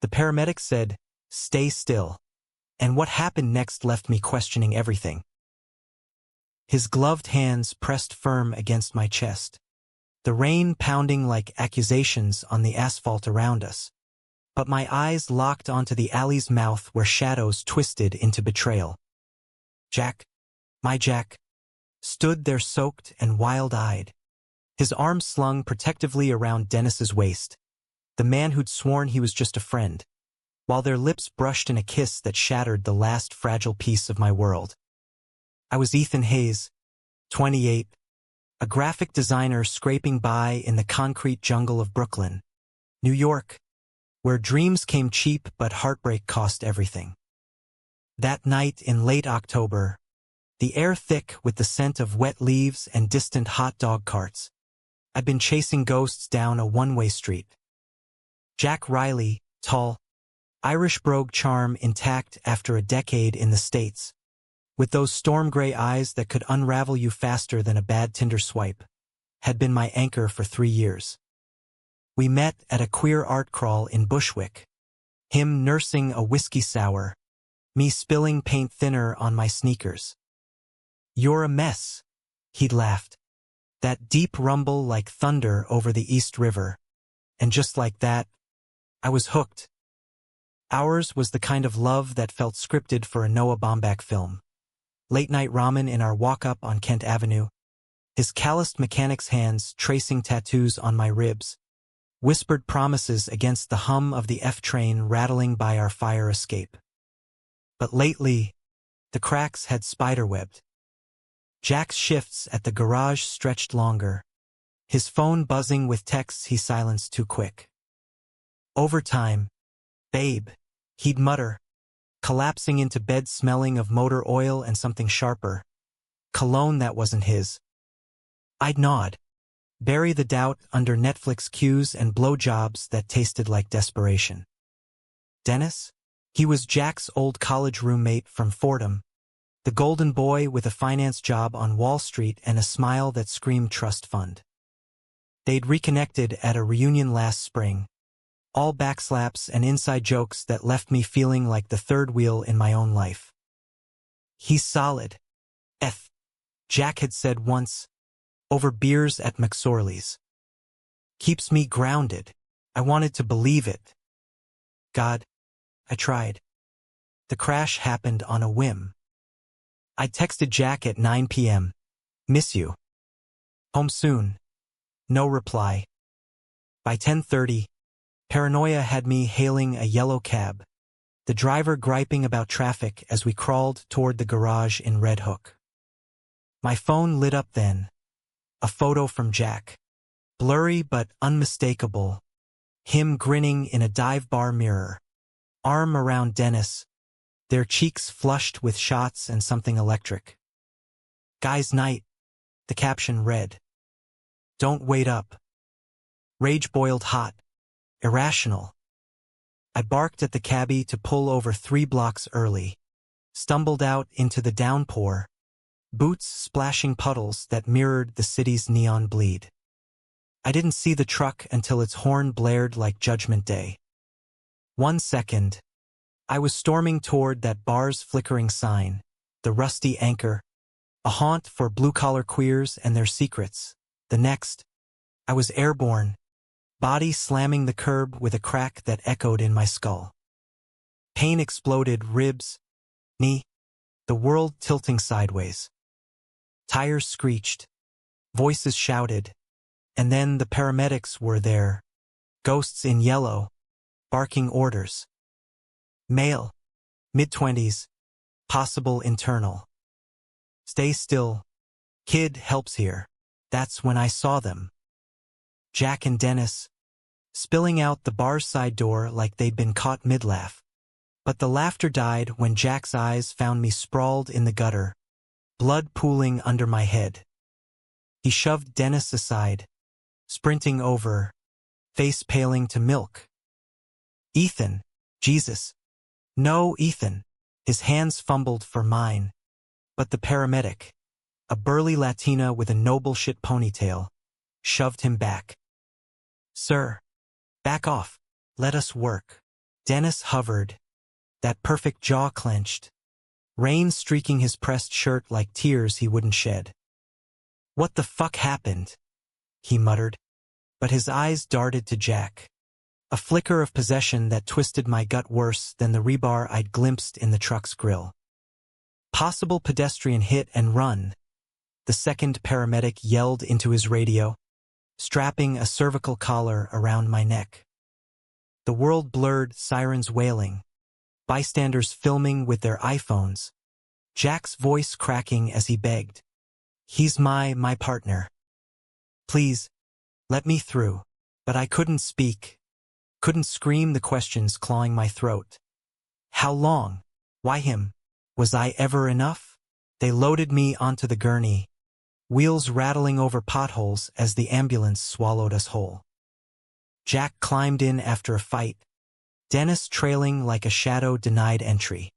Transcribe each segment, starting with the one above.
The paramedic said, "Stay still." And what happened next left me questioning everything. His gloved hands pressed firm against my chest, the rain pounding like accusations on the asphalt around us. But my eyes locked onto the alley's mouth where shadows twisted into betrayal. Jack, my Jack, stood there soaked and wild-eyed, his arms slung protectively around Dennis's waist, the man who'd sworn he was just a friend, while their lips brushed in a kiss that shattered the last fragile piece of my world. I was Ethan Hayes, 28, a graphic designer scraping by in the concrete jungle of Brooklyn, New York, where dreams came cheap but heartbreak cost everything. That night in late October, the air thick with the scent of wet leaves and distant hot dog carts, I'd been chasing ghosts down a one-way street. Jack Riley, tall, Irish brogue charm intact after a decade in the States, with those storm-gray eyes that could unravel you faster than a bad Tinder swipe, had been my anchor for 3 years. We met at a queer art crawl in Bushwick, him nursing a whiskey sour, me spilling paint thinner on my sneakers. "You're a mess," he'd laughed, that deep rumble like thunder over the East River, and just like that, I was hooked. Ours was the kind of love that felt scripted for a Noah Baumbach film. Late-night ramen in our walk-up on Kent Avenue, his calloused mechanic's hands tracing tattoos on my ribs, whispered promises against the hum of the F-train rattling by our fire escape. But lately, the cracks had spiderwebbed. Jack's shifts at the garage stretched longer, his phone buzzing with texts he silenced too quick. Overtime, "Babe," he'd mutter, collapsing into bed smelling of motor oil and something sharper, cologne that wasn't his. I'd nod, bury the doubt under Netflix cues and blowjobs that tasted like desperation. Dennis? He was Jack's old college roommate from Fordham, the golden boy with a finance job on Wall Street and a smile that screamed trust fund. They'd reconnected at a reunion last spring, all backslaps and inside jokes that left me feeling like the third wheel in my own life. "He's solid," Jack had said once, over beers at McSorley's. "Keeps me grounded." I wanted to believe it. God, I tried. The crash happened on a whim. I texted Jack at 9 p.m. "Miss you. Home soon." No reply. By 10:30, paranoia had me hailing a yellow cab, the driver griping about traffic as we crawled toward the garage in Red Hook. My phone lit up then. A photo from Jack. Blurry but unmistakable. Him grinning in a dive bar mirror. Arm around Dennis, their cheeks flushed with shots and something electric. "Guy's night," the caption read. "Don't wait up." Rage boiled hot. Irrational. I barked at the cabbie to pull over 3 blocks early, stumbled out into the downpour, boots splashing puddles that mirrored the city's neon bleed. I didn't see the truck until its horn blared like Judgment Day. 1 second, I was storming toward that bar's flickering sign, the rusty anchor, a haunt for blue-collar queers and their secrets. The next, I was airborne, body slamming the curb with a crack that echoed in my skull. Pain exploded ribs, knee, the world tilting sideways. Tires screeched, voices shouted, and then the paramedics were there, ghosts in yellow, barking orders. Male, mid-20s, possible internal. "Stay still. Kid helps here." That's when I saw them. Jack and Dennis, spilling out the bar's side door like they'd been caught mid-laugh. But the laughter died when Jack's eyes found me sprawled in the gutter, blood pooling under my head. He shoved Dennis aside, sprinting over, face paling to milk. "Ethan, Jesus." "No, Ethan." His hands fumbled for mine. But the paramedic, a burly Latina with a noble shit ponytail, shoved him back. "Sir, back off. Let us work." Dennis hovered, that perfect jaw clenched, rain streaking his pressed shirt like tears he wouldn't shed. "What the fuck happened?" he muttered, but his eyes darted to Jack. A flicker of possession that twisted my gut worse than the rebar I'd glimpsed in the truck's grill. "Possible pedestrian hit and run," the second paramedic yelled into his radio, strapping a cervical collar around my neck. The world blurred, sirens wailing, bystanders filming with their iPhones, Jack's voice cracking as he begged, "He's my partner. Please, let me through." But I couldn't speak, couldn't scream the questions clawing my throat. How long? Why him? Was I ever enough? They loaded me onto the gurney, wheels rattling over potholes as the ambulance swallowed us whole. Jack climbed in after a fight, Dennis trailing like a shadow denied entry.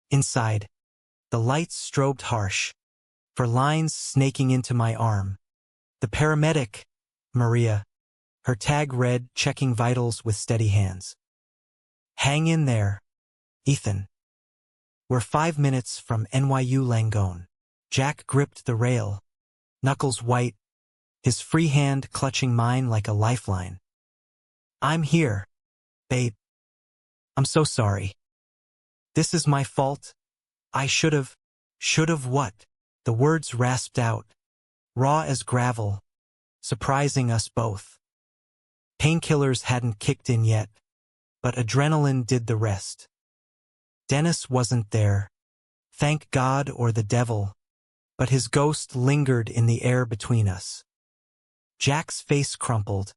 Inside, the lights strobed harsh, for lines snaking into my arm. The paramedic, Maria, her tag red, checking vitals with steady hands. "Hang in there, Ethan. We're 5 minutes from NYU Langone." Jack gripped the rail, knuckles white, his free hand clutching mine like a lifeline. "I'm here, babe. I'm so sorry. This is my fault. I should've what?" The words rasped out, raw as gravel, surprising us both. Painkillers hadn't kicked in yet, but adrenaline did the rest. Dennis wasn't there, thank God or the devil, but his ghost lingered in the air between us. Jack's face crumpled,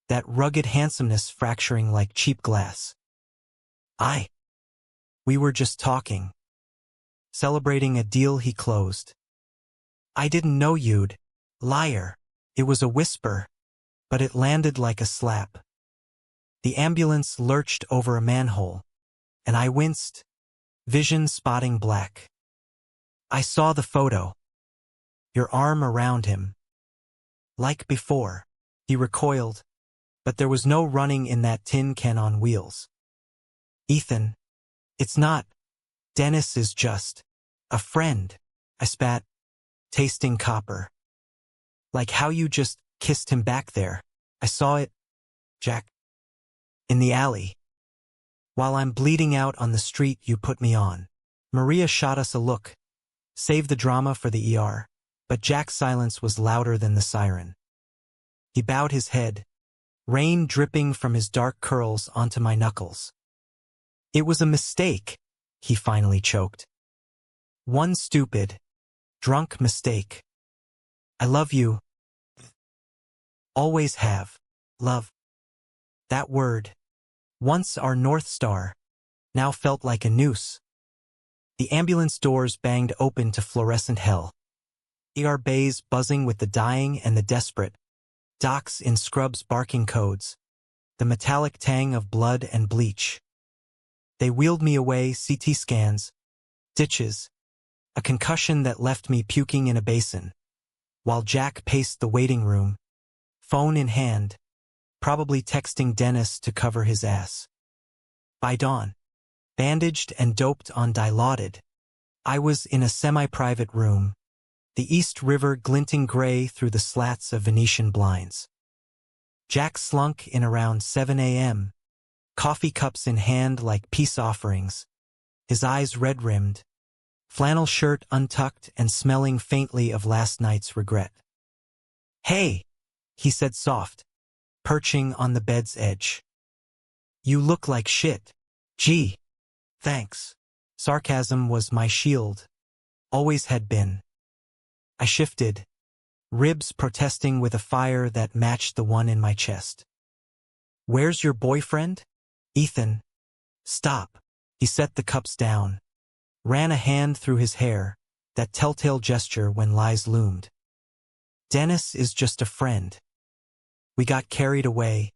that rugged handsomeness fracturing like cheap glass. We were just talking, celebrating a deal he closed. "I didn't know you'd." "Liar." It was a whisper, but it landed like a slap. The ambulance lurched over a manhole, and I winced, vision spotting black. I saw the photo. Your arm around him. Like before. He recoiled, but there was no running in that tin can on wheels. "Ethan, it's not. Dennis is just a friend," I spat, tasting copper. "Like how you just kissed him back there. I saw it, Jack. In the alley. While I'm bleeding out on the street you put me on." Maria shot us a look. Save the drama for the ER, but Jack's silence was louder than the siren. He bowed his head, rain dripping from his dark curls onto my knuckles. "It was a mistake," he finally choked. "One stupid, drunk mistake. I love you. Always have. Love." That word, once our North Star, now felt like a noose. The ambulance doors banged open to fluorescent hell. ER bays buzzing with the dying and the desperate. Docs in scrubs barking codes. The metallic tang of blood and bleach. They wheeled me away, CT scans, ditches, a concussion that left me puking in a basin, while Jack paced the waiting room, phone in hand, probably texting Dennis to cover his ass. By dawn, bandaged and doped on Dilaudid, I was in a semi-private room, the East River glinting gray through the slats of Venetian blinds. Jack slunk in around 7 a.m., coffee cups in hand like peace offerings, his eyes red-rimmed, flannel shirt untucked and smelling faintly of last night's regret. "Hey," he said soft, perching on the bed's edge. "You look like shit." "Gee, thanks." Sarcasm was my shield, always had been. I shifted, ribs protesting with a fire that matched the one in my chest. "Where's your boyfriend?" "Ethan, stop." He set the cups down, ran a hand through his hair, that telltale gesture when lies loomed. "Dennis is just a friend. We got carried away.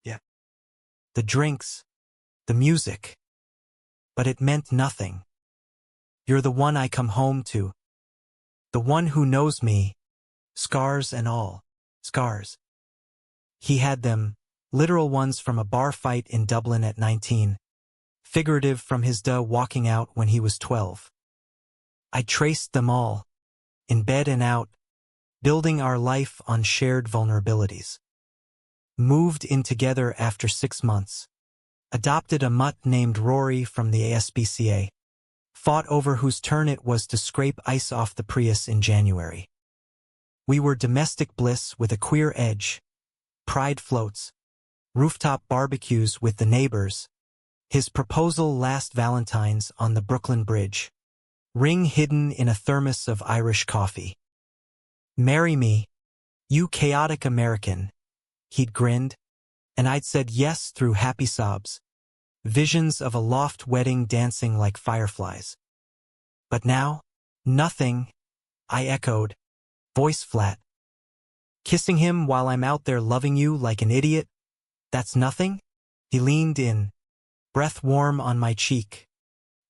Yeah. The drinks, the music. But it meant nothing. You're the one I come home to. The one who knows me, scars and all." Scars. He had them, Literal ones from a bar fight in Dublin at 19. Figurative from his walking out when he was 12. I traced them all, in bed and out, building our life on shared vulnerabilities. Moved in together after 6 months. Adopted a mutt named Rory from the ASPCA. Fought over whose turn it was to scrape ice off the Prius in January. We were domestic bliss with a queer edge. Pride floats. Rooftop barbecues with the neighbors. His proposal last Valentine's on the Brooklyn Bridge. Ring hidden in a thermos of Irish coffee. Marry me, you chaotic American. He'd grinned, and I'd said yes through happy sobs. Visions of a loft wedding dancing like fireflies. But now, nothing, I echoed, voice flat. Kissing him while I'm out there loving you like an idiot? That's nothing? He leaned in, breath warm on my cheek.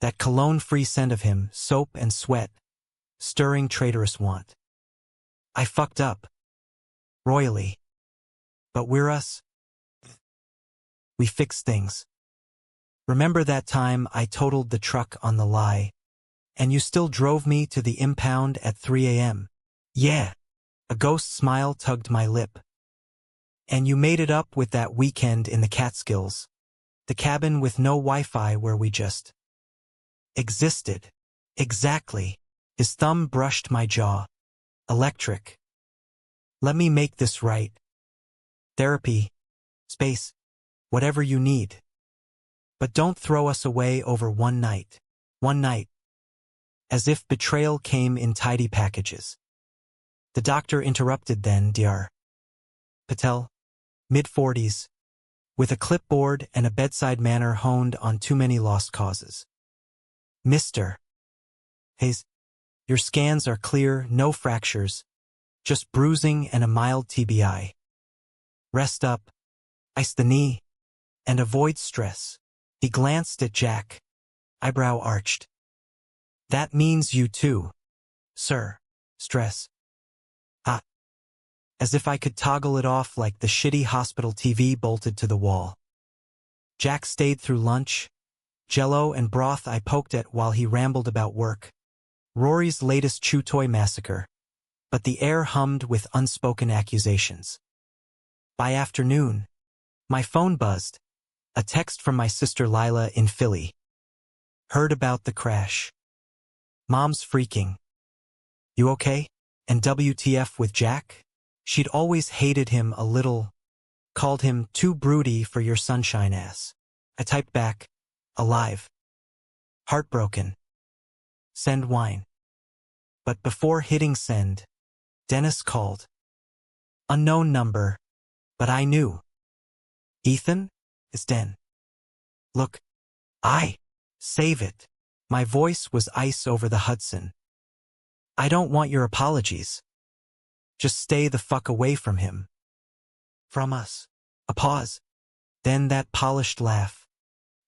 That cologne-free scent of him, soap and sweat, stirring traitorous want. I fucked up. Royally. But we're us. We fix things. Remember that time I totaled the truck on the lie, and you still drove me to the impound at 3 a.m.? Yeah. A ghost smile tugged my lip. And you made it up with that weekend in the Catskills, the cabin with no Wi-Fi where we just existed. Exactly. His thumb brushed my jaw. Electric. Let me make this right. Therapy. Space. Whatever you need. But don't throw us away over one night. One night. As if betrayal came in tidy packages. The doctor interrupted then, Dr. Patel, mid-40s, with a clipboard and a bedside manner honed on too many lost causes. Mr. Hayes, your scans are clear, no fractures, just bruising and a mild TBI. Rest up, ice the knee, and avoid stress. He glanced at Jack, eyebrow arched. That means you too, sir. Stress. Ah. As if I could toggle it off like the shitty hospital TV bolted to the wall. Jack stayed through lunch. Jello and broth I poked at while he rambled about work. Rory's latest chew toy massacre. But the air hummed with unspoken accusations. By afternoon, my phone buzzed. A text from my sister Lila in Philly. Heard about the crash. Mom's freaking. You okay? And WTF with Jack? She'd always hated him a little. Called him too broody for your sunshine ass. I typed back, alive. Heartbroken. Send wine. But before hitting send, Dennis called. Unknown number, but I knew. Ethan? It's Den. Look. Save it. My voice was ice over the Hudson. I don't want your apologies. Just stay the fuck away from him. From us. A pause. Then that polished laugh.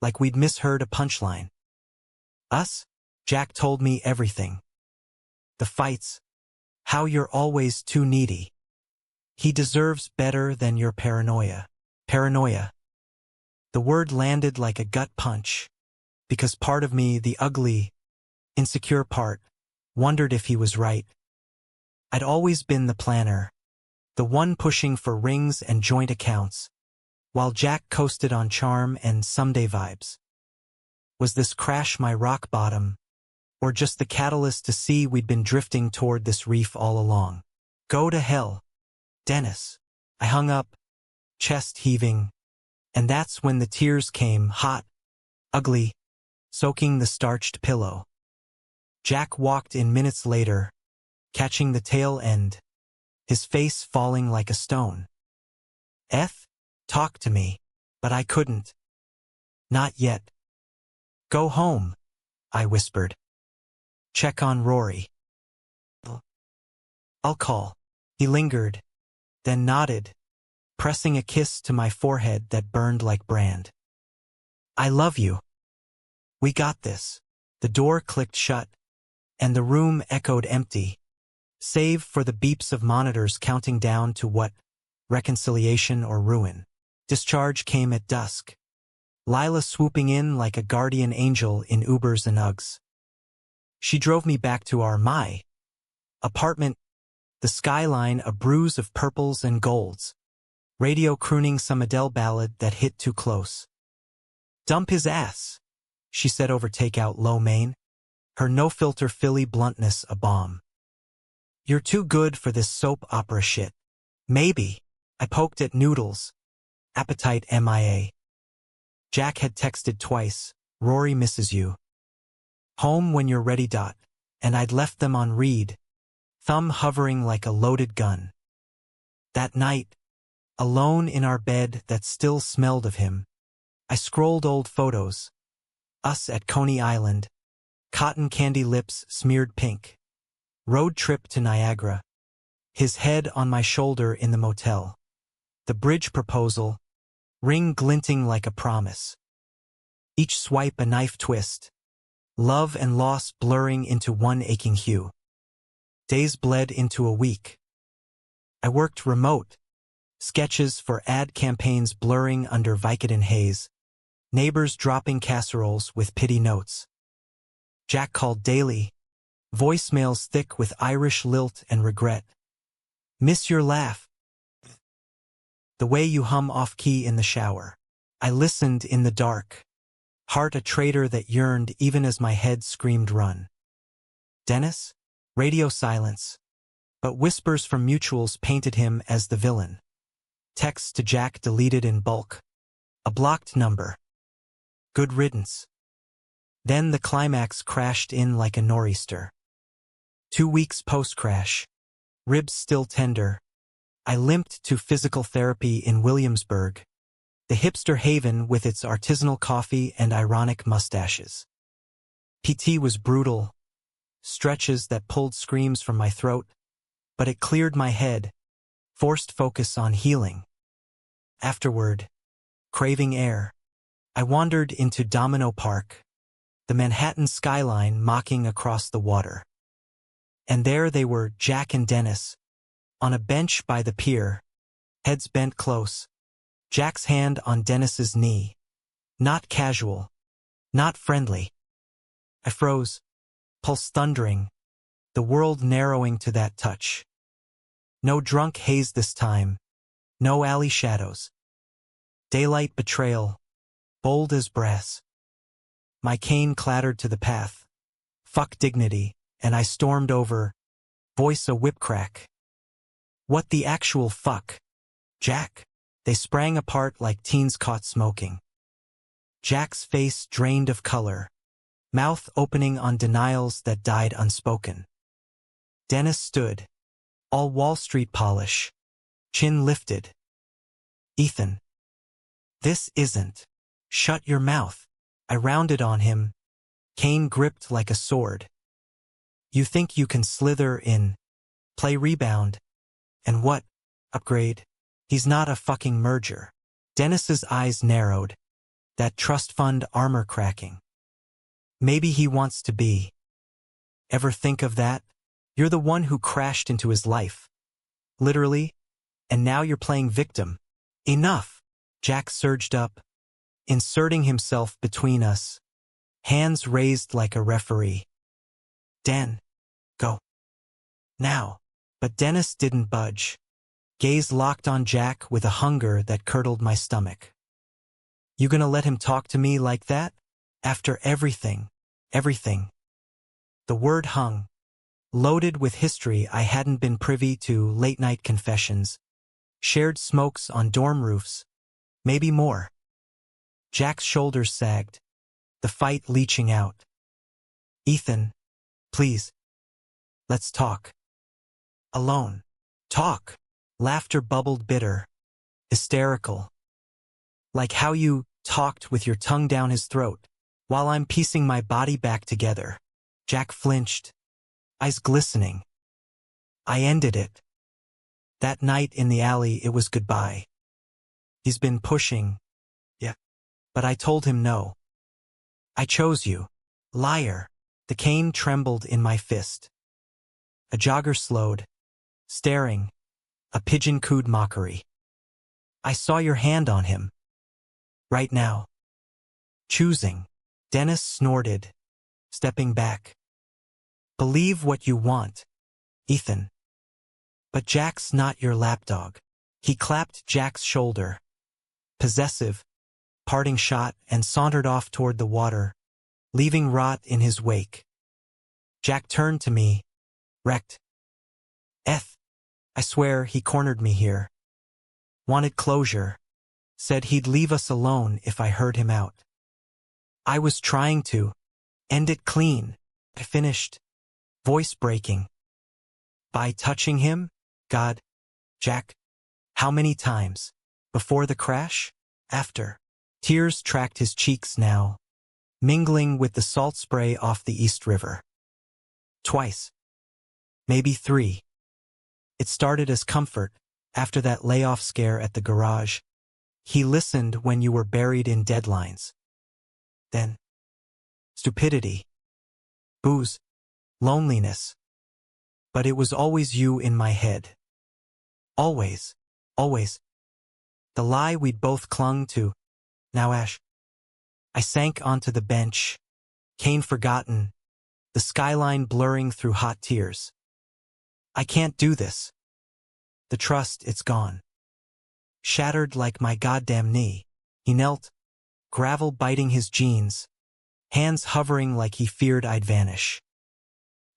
Like we'd misheard a punchline. Us? Jack told me everything. The fights. How you're always too needy. He deserves better than your paranoia. Paranoia. The word landed like a gut punch. Because part of me, the ugly, insecure part, wondered if he was right. I'd always been the planner. The one pushing for rings and joint accounts. While Jack coasted on charm and someday vibes. Was this crash my rock bottom? Or just the catalyst to see we'd been drifting toward this reef all along? Go to hell. Dennis. I hung up, chest heaving. And that's when the tears came, hot, ugly, soaking the starched pillow. Jack walked in minutes later, catching the tail end, his face falling like a stone. Talk to me, but I couldn't. Not yet. Go home, I whispered. Check on Rory. I'll call. He lingered, then nodded, pressing a kiss to my forehead that burned like brand. I love you. We got this. The door clicked shut, and the room echoed empty, save for the beeps of monitors counting down to what? Reconciliation or ruin. Discharge came at dusk. Lila swooping in like a guardian angel in Ubers and Uggs. She drove me back to our apartment, the skyline a bruise of purples and golds. Radio crooning some Adele ballad that hit too close. Dump his ass, she said over takeout lo mein, her no-filter Philly bluntness a bomb. You're too good for this soap opera shit. Maybe. I poked at noodles. Appetite MIA. Jack had texted twice, Rory misses you. Home when you're ready. And I'd left them on read, thumb hovering like a loaded gun. That night, alone in our bed that still smelled of him, I scrolled old photos. Us at Coney Island, cotton candy lips smeared pink. Road trip to Niagara. His head on my shoulder in the motel. The bridge proposal, ring glinting like a promise. Each swipe a knife twist. Love and loss blurring into one aching hue. Days bled into a week. I worked remote. Sketches for ad campaigns blurring under Vicodin haze. Neighbors dropping casseroles with pity notes. Jack called daily. Voicemails thick with Irish lilt and regret. Miss your laugh. The way you hum off-key in the shower. I listened in the dark. Heart a traitor that yearned even as my head screamed run. Dennis? Radio silence. But whispers from mutuals painted him as the villain. Texts to Jack deleted in bulk. A blocked number. Good riddance. Then the climax crashed in like a nor'easter. 2 weeks post-crash. Ribs still tender. I limped to physical therapy in Williamsburg, the hipster haven with its artisanal coffee and ironic mustaches. PT was brutal, stretches that pulled screams from my throat, but it cleared my head, forced focus on healing. Afterward, craving air, I wandered into Domino Park, the Manhattan skyline mocking across the water. And there they were, Jack and Dennis, on a bench by the pier, heads bent close, Jack's hand on Dennis's knee. Not casual, not friendly. I froze, pulse thundering, the world narrowing to that touch. No drunk haze this time, no alley shadows. Daylight betrayal, bold as brass. My cane clattered to the path. Fuck dignity. And I stormed over, voice a whip crack. What the actual fuck? Jack? They sprang apart like teens caught smoking. Jack's face drained of color, mouth opening on denials that died unspoken. Dennis stood, all Wall Street polish, chin lifted. Ethan. This isn't. Shut your mouth. I rounded on him, cane gripped like a sword. You think you can slither in, play rebound, and what? Upgrade? He's not a fucking merger. Dennis's eyes narrowed, that trust fund armor cracking. Maybe he wants to be. Ever think of that? You're the one who crashed into his life. Literally, and now you're playing victim. Enough! Jack surged up, inserting himself between us, hands raised like a referee. Dan, go. Now. But Dennis didn't budge. Gaze locked on Jack with a hunger that curdled my stomach. You gonna let him talk to me like that? After everything. Everything. The word hung. Loaded with history I hadn't been privy to, late-night confessions, shared smokes on dorm roofs, maybe more. Jack's shoulders sagged, the fight leaching out. Ethan. Please. Let's talk. Alone. Talk. Laughter bubbled bitter, hysterical. Like how you talked with your tongue down his throat, while I'm piecing my body back together. Jack flinched, eyes glistening. I ended it. That night in the alley it was goodbye. He's been pushing. Yeah. But I told him no. I chose you. Liar. The cane trembled in my fist. A jogger slowed, staring, a pigeon cooed mockery. I saw your hand on him. Right now. Choosing. Dennis snorted, stepping back. Believe what you want, Ethan. But Jack's not your lapdog. He clapped Jack's shoulder, possessive, parting shot, and sauntered off toward the water, leaving rot in his wake. Jack turned to me, wrecked. I swear he cornered me here. Wanted closure. Said he'd leave us alone if I heard him out. I was trying to end it clean. I finished, voice breaking. By touching him? God. Jack. How many times? Before the crash? After? Tears tracked his cheeks now, mingling with the salt spray off the East River. Twice. Maybe 3. It started as comfort, after that layoff scare at the garage. He listened when you were buried in deadlines. Then, stupidity. Booze. Loneliness. But it was always you in my head. Always. Always. The lie we'd both clung to. Now Ash. I sank onto the bench, Kane forgotten, the skyline blurring through hot tears. I can't do this. The trust, it's gone. Shattered like my goddamn knee. He knelt, gravel biting his jeans, hands hovering like he feared I'd vanish.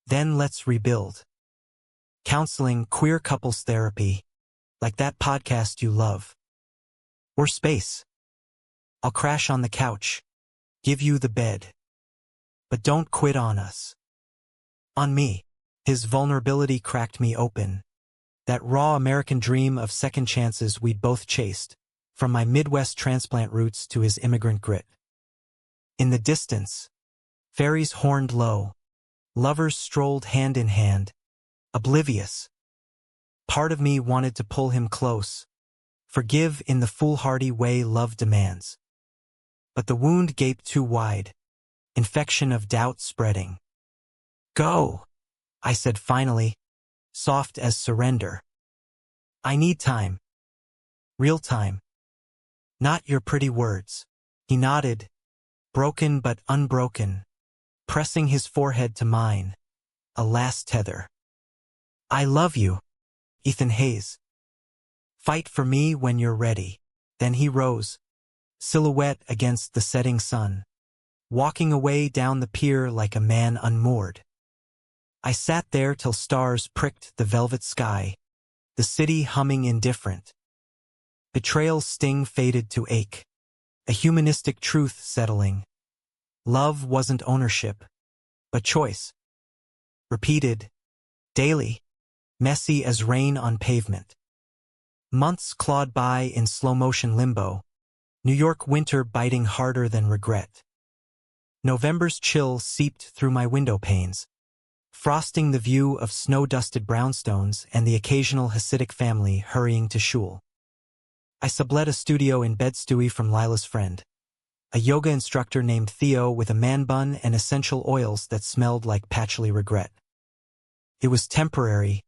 Then let's rebuild. Counseling, queer couples therapy, like that podcast you love. Or space. I'll crash on the couch, give you the bed. But don't quit on us. On me. His vulnerability cracked me open. That raw American dream of second chances we'd both chased, from my Midwest transplant roots to his immigrant grit. In the distance, ferries horned low, lovers strolled hand in hand, oblivious. Part of me wanted to pull him close, forgive in the foolhardy way love demands. But the wound gaped too wide, infection of doubt spreading. Go, I said finally, soft as surrender. I need time. Real time. Not your pretty words. He nodded, broken but unbroken, pressing his forehead to mine, a last tether. I love you, Ethan Hayes. Fight for me when you're ready. Then he rose, silhouette against the setting sun, walking away down the pier like a man unmoored. I sat there till stars pricked the velvet sky, the city humming indifferent. Betrayal's sting faded to ache, a humanistic truth settling. Love wasn't ownership, but choice. Repeated, daily, messy as rain on pavement. Months clawed by in slow-motion limbo, New York winter biting harder than regret. November's chill seeped through my window panes, frosting the view of snow-dusted brownstones and the occasional Hasidic family hurrying to shul. I sublet a studio in Bed-Stuy from Lila's friend, a yoga instructor named Theo with a man bun and essential oils that smelled like patchouli regret. It was temporary,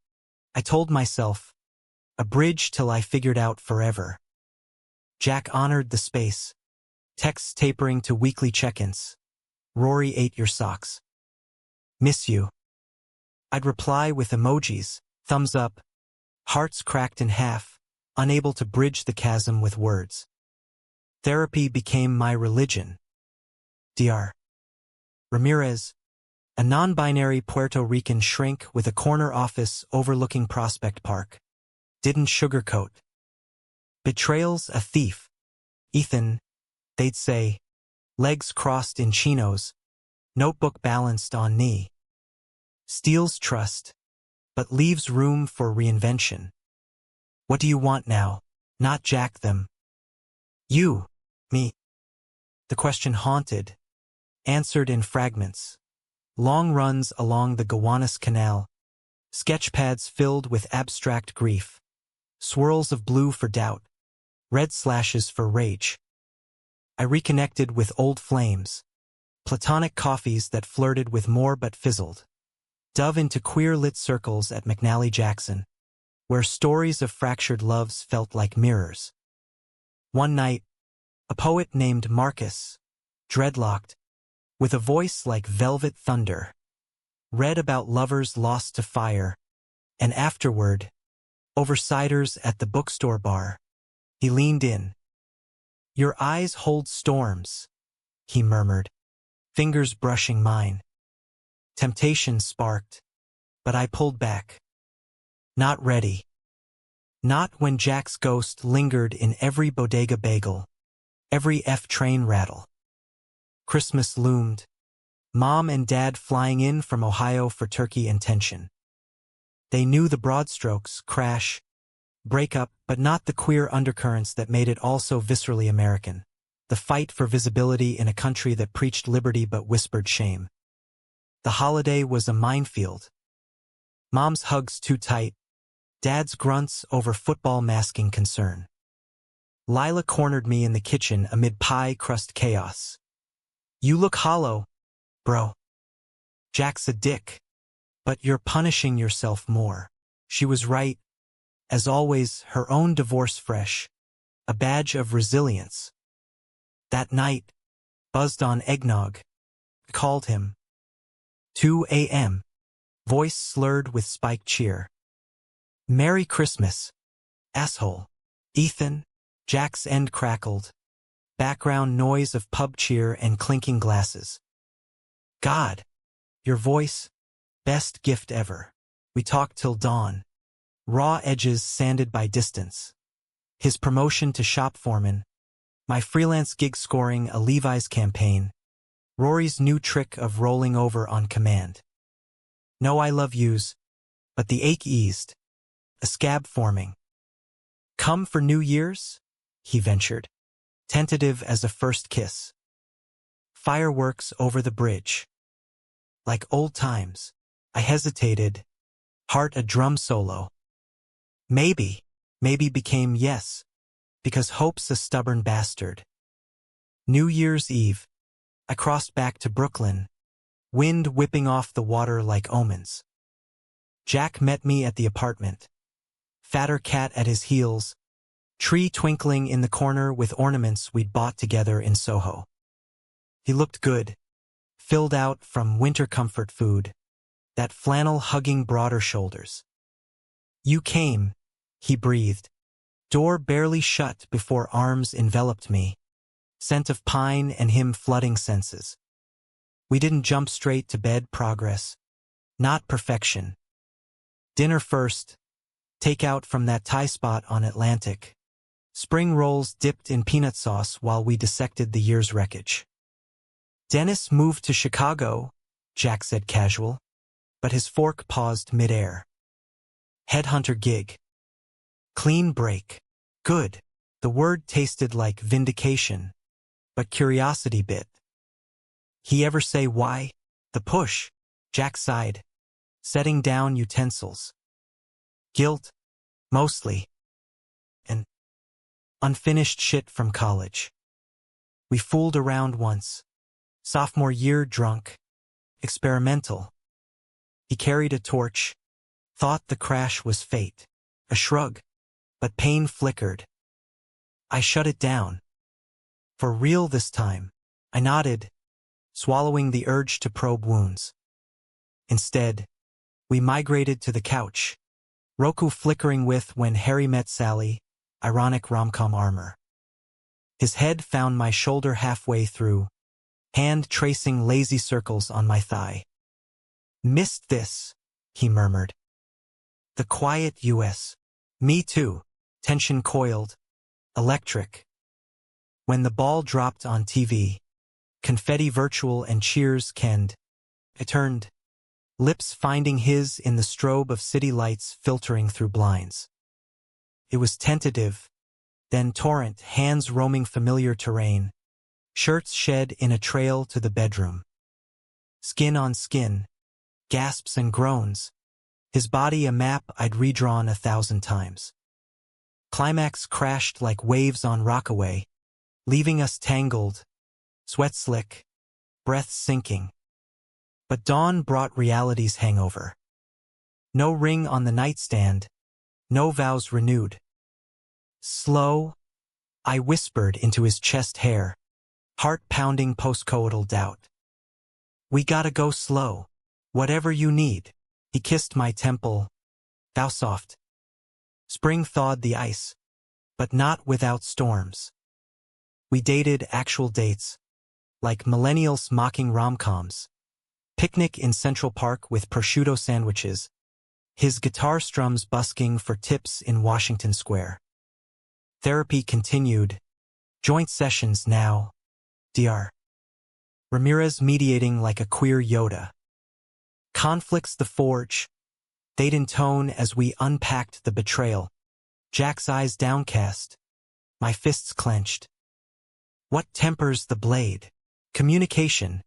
I told myself, a bridge till I figured out forever. Jack honored the space, texts tapering to weekly check-ins. Rory ate your socks. Miss you. I'd reply with emojis, thumbs up, hearts cracked in half, unable to bridge the chasm with words. Therapy became my religion. Dr. Ramirez, a non-binary Puerto Rican shrink with a corner office overlooking Prospect Park, didn't sugarcoat. Betrayal's a thief. Ethan, they'd say, legs crossed in chinos, notebook balanced on knee. Steals trust, but leaves room for reinvention. What do you want now? Not Jack them. You, me. The question haunted, answered in fragments. Long runs along the Gowanus Canal, sketchpads filled with abstract grief, swirls of blue for doubt, red slashes for rage. I reconnected with old flames, platonic coffees that flirted with more but fizzled. Dove into queer-lit circles at McNally Jackson, where stories of fractured loves felt like mirrors. One night, a poet named Marcus, dreadlocked, with a voice like velvet thunder, read about lovers lost to fire, and afterward, over ciders at the bookstore bar, he leaned in. "Your eyes hold storms," he murmured, fingers brushing mine. Temptation sparked, but I pulled back. Not ready. Not when Jack's ghost lingered in every bodega bagel, every F-train rattle. Christmas loomed, Mom and Dad flying in from Ohio for turkey and tension. They knew the broad strokes, crash, breakup, but not the queer undercurrents that made it all so viscerally American. The fight for visibility in a country that preached liberty but whispered shame. The holiday was a minefield. Mom's hugs too tight, Dad's grunts over football masking concern. Lila cornered me in the kitchen amid pie crust chaos. "You look hollow, bro." "Jack's a dick. But you're punishing yourself more." She was right. As always, her own divorce fresh. A badge of resilience. That night, buzzed on eggnog. Called him. 2 a.m. Voice slurred with spiked cheer. "Merry Christmas, asshole." "Ethan." Jack's end crackled. Background noise of pub cheer and clinking glasses. "God, your voice, best gift ever." We talked till dawn. Raw edges sanded by distance. His promotion to shop foreman. My freelance gig scoring a Levi's campaign. Rory's new trick of rolling over on command. No I love yous, but the ache eased. A scab forming. "Come for New Year's?" he ventured. Tentative as a first kiss. Fireworks over the bridge. Like old times. I hesitated. Heart a drum solo. Maybe became yes, because hope's a stubborn bastard. New Year's Eve. I crossed back to Brooklyn, wind whipping off the water like omens. Jack met me at the apartment. Fatter cat at his heels, tree twinkling in the corner with ornaments we'd bought together in Soho. He looked good, filled out from winter comfort food, that flannel hugging broader shoulders. "You came," he breathed. Door barely shut before arms enveloped me. Scent of pine and him flooding senses. We didn't jump straight to bed. Progress. Not perfection. Dinner first. Takeout from that Thai spot on Atlantic. Spring rolls dipped in peanut sauce while we dissected the year's wreckage. "Dennis moved to Chicago," Jack said casual, but his fork paused midair. "Headhunter gig. Clean break. Good." The word tasted like vindication, but curiosity bit. "He ever say why?" "The push," Jack sighed, setting down utensils. "Guilt, mostly. And unfinished shit from college. We fooled around once. Sophomore year drunk. Experimental." He carried a torch. Thought the crash was fate. A shrug. But pain flickered. I shut it down. "For real this time." I nodded, swallowing the urge to probe wounds. Instead, we migrated to the couch. Roku flickering with When Harry Met Sally, ironic rom-com armor. His head found my shoulder halfway through, hand tracing lazy circles on my thigh. "Missed this," he murmured. The quiet U.S. Me too. Tension coiled. Electric. When the ball dropped on TV, confetti virtual and cheers kenned, I turned, lips finding his in the strobe of city lights filtering through blinds. It was tentative, then torrent, hands roaming familiar terrain, shirts shed in a trail to the bedroom. Skin on skin, gasps and groans, his body a map I'd redrawn 1,000 times. Climax crashed like waves on Rockaway, leaving us tangled, sweat slick, breath sinking. But dawn brought reality's hangover. No ring on the nightstand, no vows renewed. Slow, I whispered into his chest hair, heart-pounding postcoital doubt. We gotta go slow. Whatever you need. He kissed my temple. Thou soft. Spring thawed the ice, but not without storms. We dated actual dates, like millennials mocking rom-coms. Picnic in Central Park with prosciutto sandwiches. His guitar strums busking for tips in Washington Square. Therapy continued. Joint sessions now. Dr. Ramirez mediating like a queer Yoda. Conflicts the forge. They'd intone as we unpacked the betrayal. Jack's eyes downcast. My fists clenched. What tempers the blade? Communication.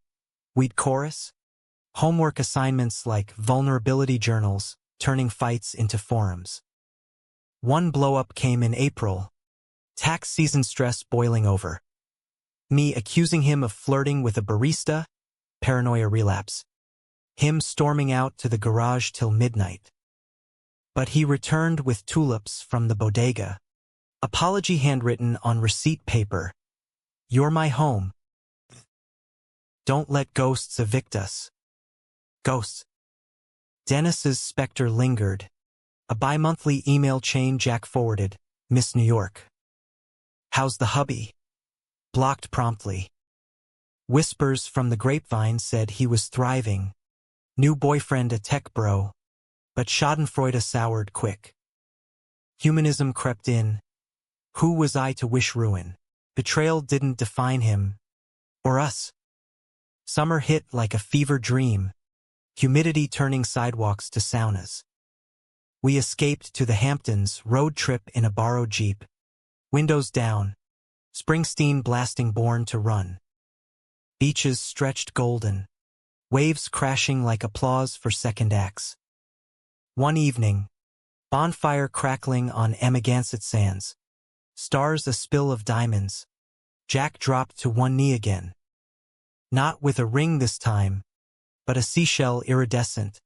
We'd chorus. Homework assignments like vulnerability journals, turning fights into forums. One blow-up came in April. Tax season stress boiling over. Me accusing him of flirting with a barista, paranoia relapse. Him storming out to the garage till midnight. But he returned with tulips from the bodega. Apology handwritten on receipt paper. You're my home. Don't let ghosts evict us. Ghosts. Dennis's specter lingered. A bi-monthly email chain Jack forwarded. Miss New York. How's the hubby? Blocked promptly. Whispers from the grapevine said he was thriving. New boyfriend a tech bro. But schadenfreude soured quick. Humanism crept in. Who was I to wish ruin? Betrayal didn't define him. Or us. Summer hit like a fever dream. Humidity turning sidewalks to saunas. We escaped to the Hamptons, road trip in a borrowed Jeep. Windows down. Springsteen blasting Born to Run. Beaches stretched golden. Waves crashing like applause for second acts. One evening. Bonfire crackling on Amagansett sands. Stars a spill of diamonds. Jack dropped to one knee again. Not with a ring this time, but a seashell iridescent,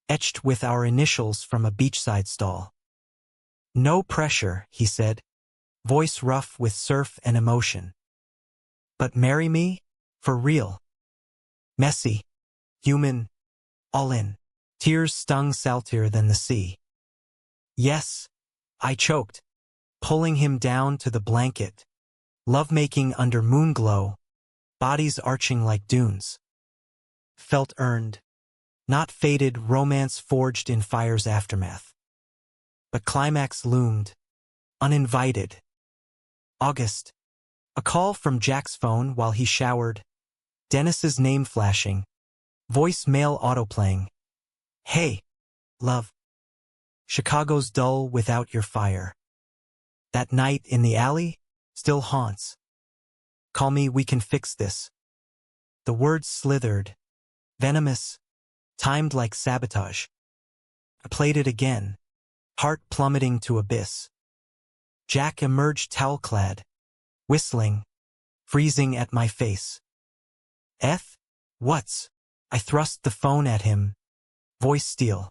etched with our initials from a beachside stall. No pressure, he said, voice rough with surf and emotion. But marry me? For real. Messy. Human. All in. Tears stung saltier than the sea. Yes, I choked, pulling him down to the blanket. Lovemaking under moonglow, bodies arching like dunes. Felt earned. Not faded romance forged in fire's aftermath. But climax loomed. Uninvited. August. A call from Jack's phone while he showered. Dennis's name flashing. Voicemail autoplaying. Hey, love. Chicago's dull without your fire. That night in the alley still haunts. Call me, we can fix this. The words slithered. Venomous. Timed like sabotage. I played it again. Heart plummeting to abyss. Jack emerged towel-clad. Whistling. Freezing at my face. What's? I thrust the phone at him. Voice steel.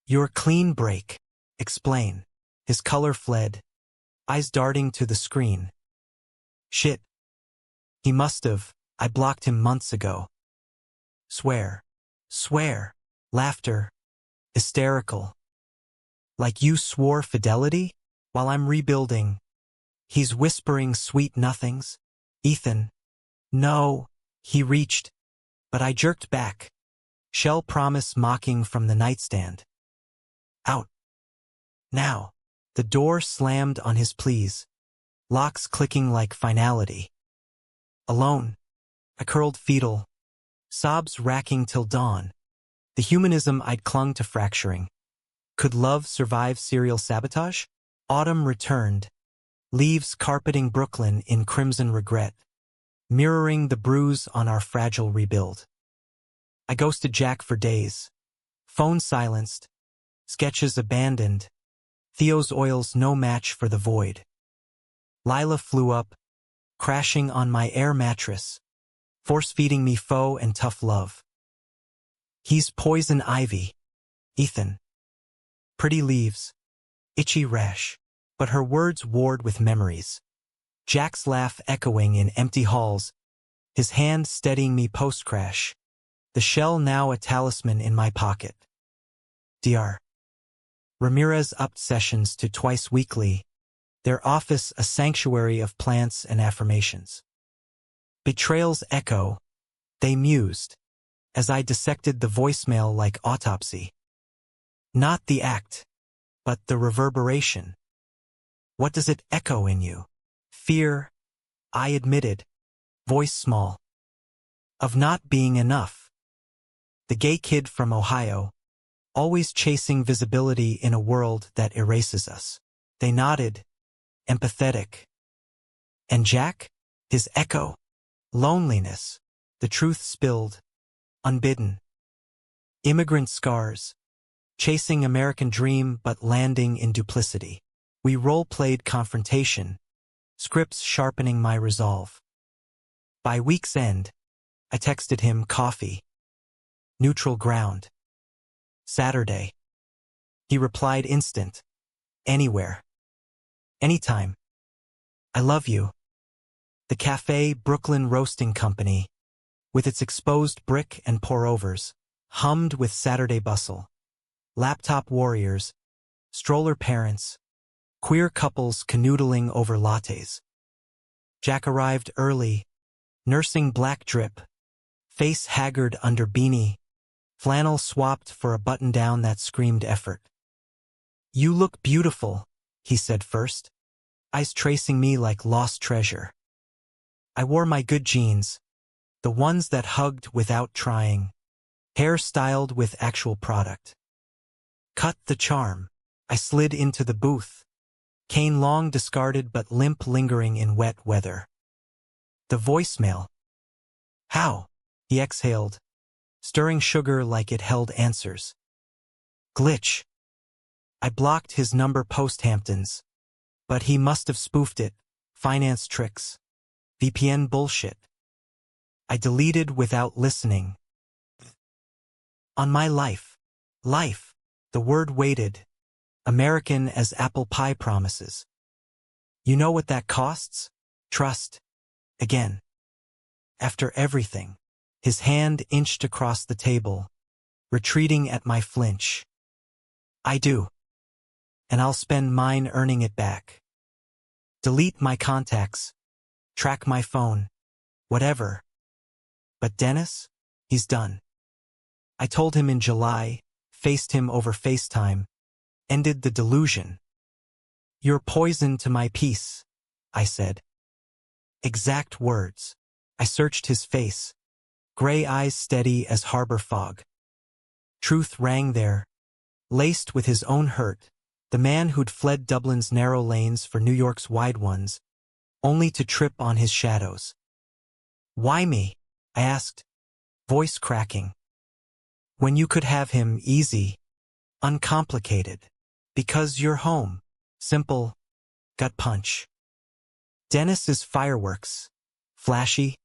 Your clean break. Explain. His color fled. Eyes darting to the screen. Shit. He must've. I blocked him months ago. Swear. Swear. Laughter. Hysterical. Like you swore fidelity? While I'm rebuilding. He's whispering sweet nothings. Ethan. No. He reached. But I jerked back. Shell promise mocking from the nightstand. Out. Now. The door slammed on his pleas. Locks clicking like finality. Alone. I curled fetal. Sobs racking till dawn. The humanism I'd clung to fracturing. Could love survive serial sabotage? Autumn returned. Leaves carpeting Brooklyn in crimson regret. Mirroring the bruise on our fragile rebuild. I ghosted Jack for days. Phone silenced. Sketches abandoned. Theo's oils no match for the void. Lila flew up, crashing on my air mattress, force-feeding me foe and tough love. He's poison ivy. Ethan. Pretty leaves. Itchy rash. But her words warred with memories. Jack's laugh echoing in empty halls, his hand steadying me post-crash, the shell now a talisman in my pocket. Dr. Ramirez upped sessions to twice weekly, their office a sanctuary of plants and affirmations. Betrayals echo, they mused, as I dissected the voicemail like autopsy. Not the act, but the reverberation. What does it echo in you? Fear, I admitted, voice small. Of not being enough. The gay kid from Ohio, always chasing visibility in a world that erases us. They nodded, empathetic. And Jack? His echo. Loneliness. The truth spilled, unbidden. Immigrant scars. Chasing American dream but landing in duplicity. We role-played confrontation, scripts sharpening my resolve. By week's end, I texted him coffee. Neutral ground. Saturday. He replied instant. Anywhere. Anytime. I love you. The Cafe Brooklyn Roasting Company, with its exposed brick and pour-overs, hummed with Saturday bustle. Laptop warriors, stroller parents, queer couples canoodling over lattes. Jack arrived early, nursing black drip, face haggard under beanie, flannel swapped for a button-down that screamed effort. You look beautiful, he said first, eyes tracing me like lost treasure. I wore my good jeans, the ones that hugged without trying, hair styled with actual product. Cut the charm. I slid into the booth, cane long discarded but limp lingering in wet weather. The voicemail. How? He exhaled, stirring sugar like it held answers. Glitch. I blocked his number post-Hamptons, but he must have spoofed it. Finance tricks. VPN bullshit. I deleted without listening. On my life. Life. The word waited. American as apple pie promises. You know what that costs? Trust. Again. After everything. His hand inched across the table, retreating at my flinch. I do. And I'll spend mine earning it back. Delete my contacts. Track my phone. Whatever. But Dennis? He's done. I told him in July, faced him over FaceTime, ended the delusion. You're poison to my peace, I said. Exact words. I searched his face, gray eyes steady as harbor fog. Truth rang there, laced with his own hurt, the man who'd fled Dublin's narrow lanes for New York's wide ones, only to trip on his shadows. Why me? I asked, voice cracking. When you could have him easy, uncomplicated, because you're home, simple, gut punch. Dennis is fireworks, flashy,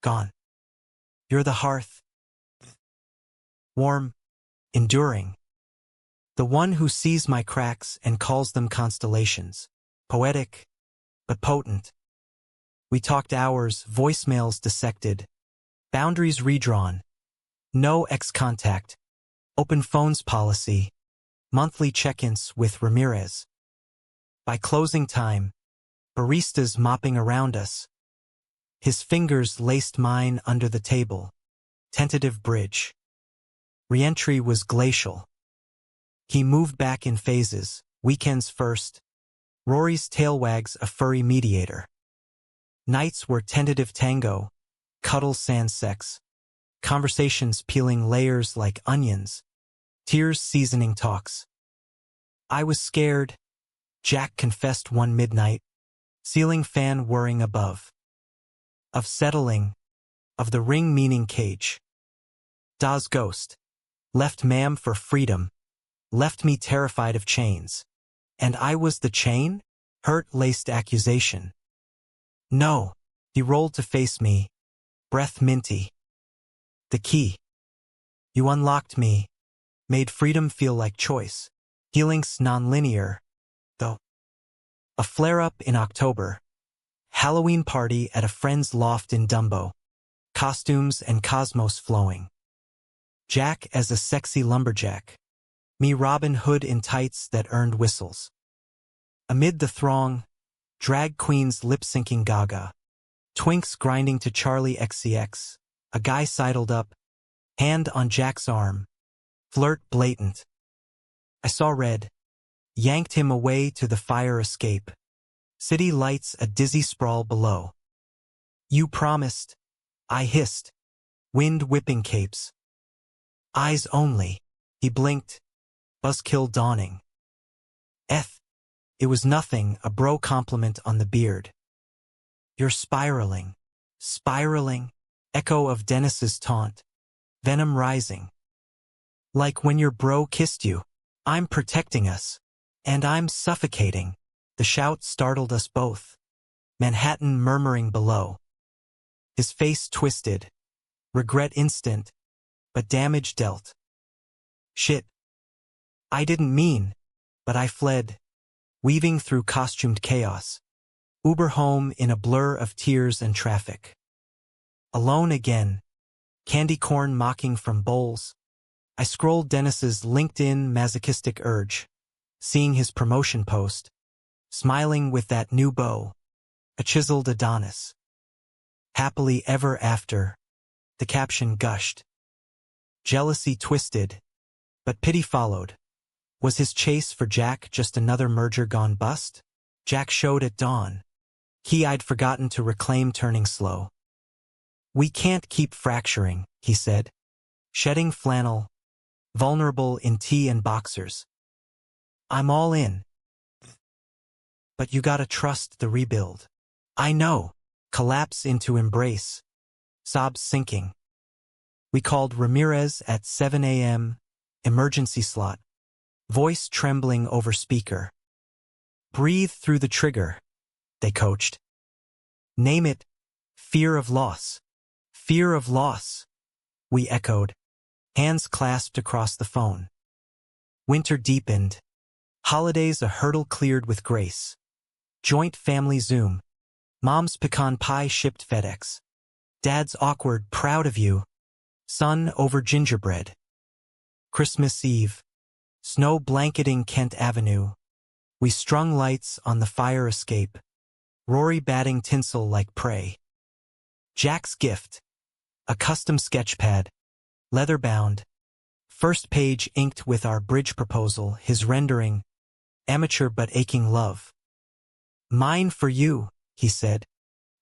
gone. You're the hearth, warm, enduring. The one who sees my cracks and calls them constellations, poetic, but potent. We talked hours, voicemails dissected, boundaries redrawn, no ex-contact, open phones policy, monthly check-ins with Ramirez. By closing time, baristas mopping around us. His fingers laced mine under the table. Tentative bridge. Re-entry was glacial. He moved back in phases, weekends first. Rory's tail wags a furry mediator. Nights were tentative tango, cuddle sans sex. Conversations peeling layers like onions. Tears seasoning talks. I was scared. Jack confessed one midnight. Ceiling fan whirring above. Of settling. Of the ring meaning cage. Da's ghost. Left ma'am for freedom. Left me terrified of chains. And I was the chain? Hurt-laced accusation. No. He rolled to face me. Breath minty. The key. You unlocked me. Made freedom feel like choice. Healing's non-linear, though. A flare-up in October. Halloween party at a friend's loft in Dumbo. Costumes and cosmos flowing. Jack as a sexy lumberjack. Me Robin Hood in tights that earned whistles. Amid the throng, drag queens lip-syncing Gaga. Twinks grinding to Charlie XCX. A guy sidled up, hand on Jack's arm. Flirt blatant. I saw red. Yanked him away to the fire escape. City lights a dizzy sprawl below. You promised. I hissed. Wind whipping capes. Eyes only. He blinked. Buzzkill dawning. It was nothing, a bro compliment on the beard. You're spiraling. Spiraling. Echo of Dennis's taunt. Venom rising. Like when your bro kissed you. I'm protecting us. And I'm suffocating. The shout startled us both. Manhattan murmuring below. His face twisted. Regret instant. But damage dealt. Shit. I didn't mean. But I fled. Weaving through costumed chaos. Uber home in a blur of tears and traffic. Alone again. Candy corn mocking from bowls. I scrolled Dennis's LinkedIn masochistic urge. Seeing his promotion post. Smiling with that new beau. A chiseled Adonis. Happily ever after. The caption gushed. Jealousy twisted. But pity followed. Was his chase for Jack just another merger gone bust? Jack showed at dawn. Key I'd forgotten to reclaim turning slow. We can't keep fracturing, he said. Shedding flannel. Vulnerable in tee and boxers. I'm all in. But you gotta trust the rebuild. I know. Collapse into embrace. Sobs sinking. We called Ramirez at 7 a.m. Emergency slot. Voice trembling over speaker. Breathe through the trigger, they coached. Name it. Fear of loss. Fear of loss. We echoed. Hands clasped across the phone. Winter deepened. Holidays a hurdle cleared with grace. Joint family Zoom. Mom's pecan pie shipped FedEx. Dad's awkward, proud of you. Son over gingerbread. Christmas Eve. Snow blanketing Kent Avenue. We strung lights on the fire escape. Rory batting tinsel like prey. Jack's gift. A custom sketch pad. Leather-bound. First page inked with our bridge proposal, his rendering. Amateur but aching love. Mine for you, he said.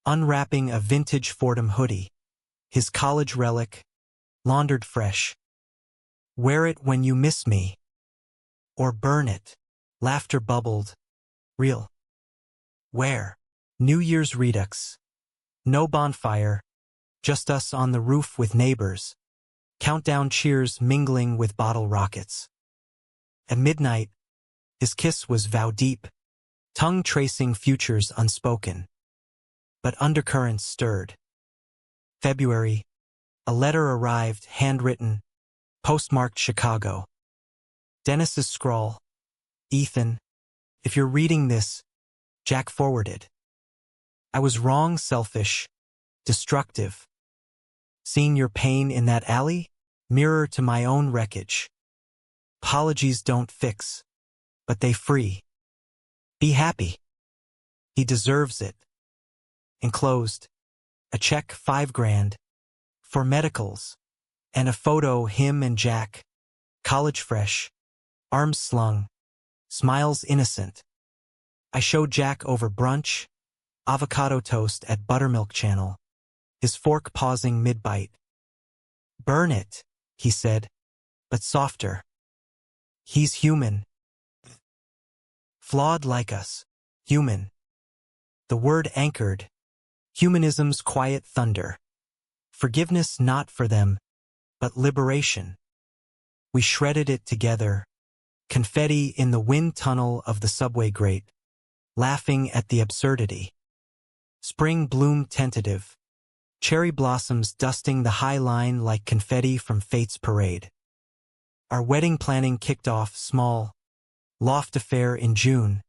Unwrapping a vintage Fordham hoodie. His college relic. Laundered fresh. Wear it when you miss me. Or burn it. Laughter bubbled. Real. Where? New Year's Redux. No bonfire. Just us on the roof with neighbors. Countdown cheers mingling with bottle rockets. At midnight, his kiss was vow deep. Tongue tracing futures unspoken. But undercurrents stirred. February. A letter arrived, handwritten. Postmarked Chicago. Dennis's scrawl. Ethan, if you're reading this, Jack forwarded. I was wrong, selfish, destructive. Seeing your pain in that alley, mirror to my own wreckage. Apologies don't fix, but they free. Be happy. He deserves it. Enclosed, a check $5,000 for medicals, and a photo him and Jack, college fresh, arms slung, smiles innocent. I showed Jack over brunch, avocado toast at Buttermilk Channel, his fork pausing mid-bite. Burn it, he said, but softer. He's human. Flawed like us. Human. The word anchored. Humanism's quiet thunder. Forgiveness not for them, but liberation. We shredded it together. Confetti in the wind tunnel of the subway grate. Laughing at the absurdity. Spring bloom tentative. Cherry blossoms dusting the high line like confetti from fate's parade. Our wedding planning kicked off small. Loft affair in June.